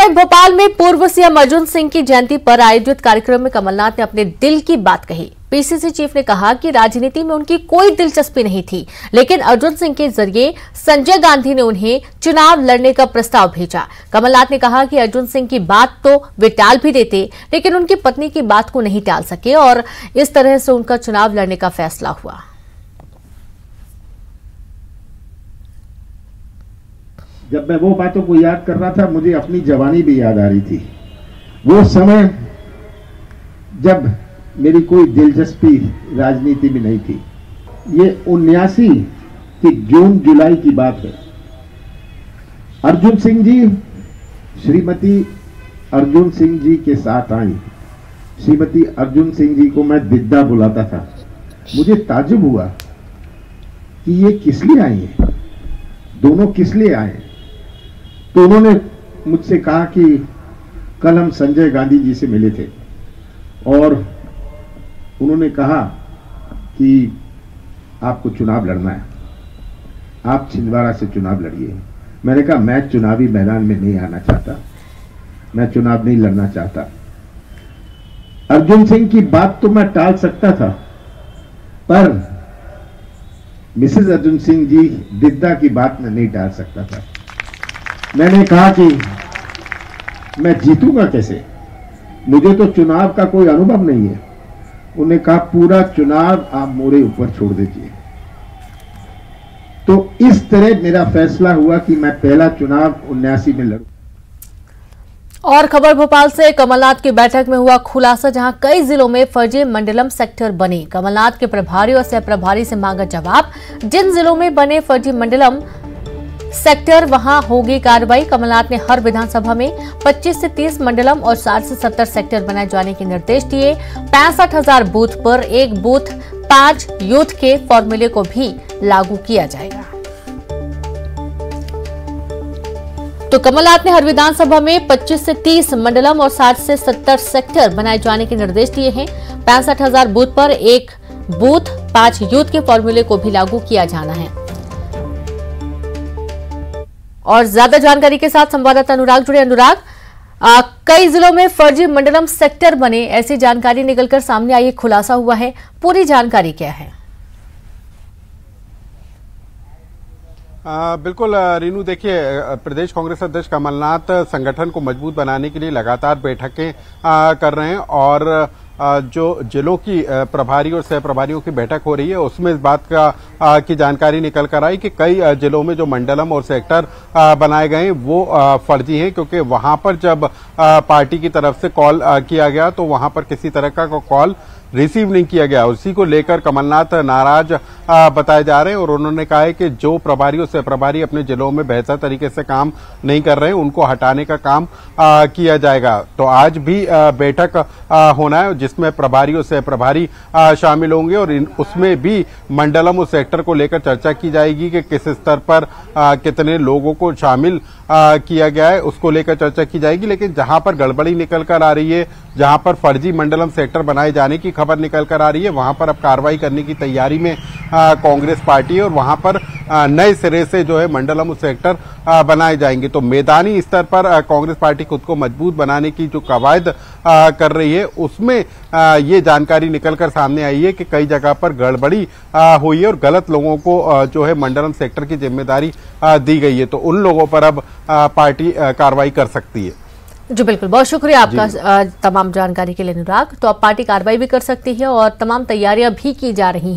Correct. Bhopal में पूर्व CM Arjun Singh की जयंती पर आयोजित कार्यक्रम में कमलनाथ ने अपने दिल की बात कही। पीसीसी चीफ ने कहा कि राजनीति में उनकी कोई दिलचस्पी नहीं थी, लेकिन अर्जुन सिंह के जरिए संजय गांधी ने उन्हें चुनाव लड़ने का प्रस्ताव भेजा। कमलनाथ ने कहा कि अर्जुन सिंह की बात तो वे टाल भी देते, लेकिन उनकी पत्नी की बात को नहीं टाल सके और इस तरह से उनका चुनाव लड़ने का फैसला हुआ। जब मैं वो बातों को याद कर रहा था, मुझे अपनी जवानी भी याद आ रही थी। वो समय जब मेरी कोई दिलचस्पी राजनीति में नहीं थी। ये 79 की जून जुलाई की बात है। अर्जुन सिंह जी श्रीमती अर्जुन सिंह जी के साथ आई। श्रीमती अर्जुन सिंह जी को मैं दिद्दा बुलाता था। मुझे ताज्जुब हुआ कि ये किस लिए आई हैं, दोनों किस लिए आए। तो उन्होंने मुझसे कहा कि कल हम संजय गांधी जी से मिले थे और उन्होंने कहा कि आपको चुनाव लड़ना है, आप छिंदवाड़ा से चुनाव लड़िए। मैंने कहा मैं चुनावी मैदान में नहीं आना चाहता, मैं चुनाव नहीं लड़ना चाहता। अर्जुन सिंह की बात तो मैं टाल सकता था, पर मिसेज अर्जुन सिंह जी दिद्दा की बात मैं नहीं टाल सकता था। मैंने कहा कि मैं जीतूंगा कैसे, मुझे तो चुनाव का कोई अनुभव नहीं है। उन्होंने कहा पूरा चुनाव आप मोरे ऊपर छोड़ दीजिए। तो इस तरह मेरा फैसला हुआ कि मैं पहला चुनाव 79 में लड़ूं। और खबर भोपाल से, कमलनाथ की बैठक में हुआ खुलासा, जहां कई जिलों में फर्जी मंडलम सेक्टर बने। कमलनाथ के प्रभारी और सह प्रभारी से मांगा जवाब। जिन जिलों में बने फर्जी मंडलम सेक्टर वहां होगी कार्रवाई। कमलनाथ ने हर विधानसभा में 25 से 30 मंडलम और 60 से 70 सेक्टर बनाए जाने के निर्देश दिए। 65,000 बूथ पर एक बूथ 5 यूथ के फॉर्मूले को भी लागू किया जाएगा। तो कमलनाथ ने हर विधानसभा में 25 से 30 मंडलम और 60 से 70 सेक्टर बनाए जाने के निर्देश दिए हैं। 65,000 बूथ पर एक बूथ 5 यूथ के फॉर्मूले को भी लागू किया जाना है। और ज्यादा जानकारी के साथ संवाददाता अनुराग जुड़े। अनुराग, कई जिलों में फर्जी मंडलम सेक्टर बने, ऐसी जानकारी निकलकर सामने आई, खुलासा हुआ है, पूरी जानकारी क्या है? बिल्कुल रीनू, देखिए प्रदेश कांग्रेस अध्यक्ष कमलनाथ संगठन को मजबूत बनाने के लिए लगातार बैठकें कर रहे हैं और जो जिलों की प्रभारी और सह प्रभारियों की बैठक हो रही है उसमें इस बात की जानकारी निकल कर आई कि कई जिलों में जो मंडलम और सेक्टर बनाए गए वो फर्जी हैं, क्योंकि वहां पर जब पार्टी की तरफ से कॉल किया गया तो वहां पर किसी तरह का कॉल रिसीव नहीं किया गया। उसी को लेकर कमलनाथ नाराज बताए जा रहे हैं और उन्होंने कहा है कि जो प्रभारी और सह प्रभारी अपने जिलों में बेहतर तरीके से काम नहीं कर रहे हैं उनको हटाने का काम किया जाएगा। तो आज भी बैठक होना है जिसमें प्रभारी और सह प्रभारी शामिल होंगे और उसमें भी मंडलम और सेक्टर को लेकर चर्चा की जाएगी कि किस स्तर पर कितने लोगों को शामिल किया गया है, उसको लेकर चर्चा की जाएगी। लेकिन जहां पर गड़बड़ी निकल कर आ रही है, जहां पर फर्जी मंडलम सेक्टर बनाए जाने की खबर निकल कर आ रही है, वहां पर अब कार्रवाई करने की तैयारी में कांग्रेस पार्टी है और वहां पर नए सिरे से जो है मंडलम सेक्टर बनाए जाएंगे। तो मैदानी स्तर पर कांग्रेस पार्टी खुद को मजबूत बनाने की जो कवायद कर रही है उसमें ये जानकारी निकलकर सामने आई है कि कई जगह पर गड़बड़ी हुई है और गलत लोगों को जो है मंडलम सेक्टर की जिम्मेदारी दी गई है। तो उन लोगों पर अब पार्टी कार्रवाई कर सकती है। जी बिल्कुल, बहुत शुक्रिया आपका तमाम जानकारी के लिए अनुराग। तो अब पार्टी कार्रवाई भी कर सकती है और तमाम तैयारियां भी की जा रही हैं।